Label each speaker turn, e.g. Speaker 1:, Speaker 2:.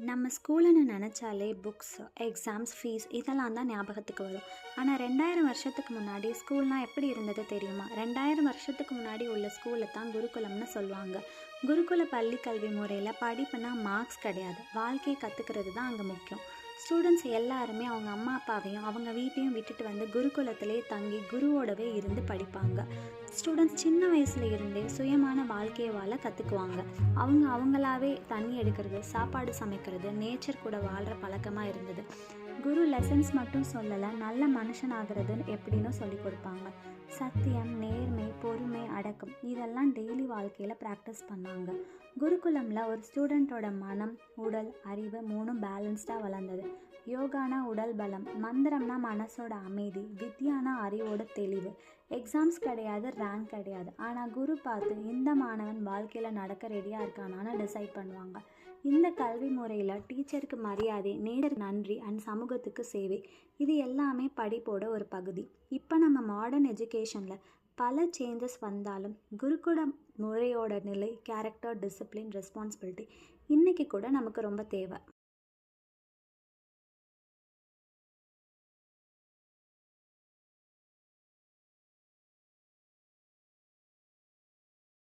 Speaker 1: நம்ம ஸ்கூலுன்னு நினச்சாலே books, exams, fees இதெல்லாம் தான் ஞாபகத்துக்கு வரும். ஆனால் 2000 வருஷத்துக்கு முன்னாடி ஸ்கூல்னால் எப்படி இருந்தது தெரியுமா? 2000 வருஷத்துக்கு முன்னாடி உள்ள ஸ்கூலை தான் குருகுலம்னு சொல்லுவாங்க. குருகுல பள்ளி கல்வி முறையில் படிப்புனா மார்க்ஸ் கிடையாது, வாழ்க்கையை கற்றுக்கிறது தான் அங்கே முக்கியம். ஸ்டூடெண்ட்ஸ் எல்லாருமே அவங்க அம்மா அப்பாவையும் அவங்க வீட்டையும் விட்டுட்டு வந்து குருகுலத்திலே தங்கி குருவோடவே இருந்து படிப்பாங்க. ஸ்டூடெண்ட்ஸ் சின்ன வயசுல இருந்தே சுயமான வாழ்க்கையை வாழ கற்றுக்குவாங்க. அவங்களாவே தண்ணி எடுக்கிறது, சாப்பாடு சமைக்கிறது, நேச்சர் கூட வாழ்கிற பழக்கமாக இருந்தது. குரு லெசன்ஸ் மட்டும் சொல்லலை, நல்ல மனுஷன் ஆகிறது எப்படின்னு சொல்லி கொடுப்பாங்க. சத்தியம், நேர்மை, பொறுமை, அடக்கம் இதெல்லாம் டெய்லி வாழ்க்கையில் ப்ராக்டிஸ் பண்ணாங்க. குருகுலமில் ஒரு ஸ்டூடெண்ட்டோட மனம், உடல், அறிவு மூணும் பேலன்ஸ்டாக வளர்ந்தது. யோகானா உடல் பலம், மந்திரம்னா மனசோட அமைதி, வித்யானா அறிவோட தெளிவு. எக்ஸாம்ஸ் கிடையாது, ரேங்க் கிடையாது, ஆனால் குரு பார்த்து இந்த மாணவன் வாழ்க்கையில் நடக்க ரெடியாக இருக்கானான்னு டிசைட் பண்ணுவாங்க. இந்த கல்வி முறையில் டீச்சருக்கு மரியாதை, நேருக்கு நன்றி அண்ட் சமூகத்துக்கு சேவை இது எல்லாமே படிப்போட ஒரு பகுதி. இப்போ நம்ம மாடர்ன் எஜுகேஷனில் பல சேஞ்சஸ் வந்தாலும் குருகுல முறையோட நிலை, கேரக்டர், டிசிப்ளின், ரெஸ்பான்சிபிலிட்டி இன்றைக்கி கூட நமக்கு ரொம்ப தேவை.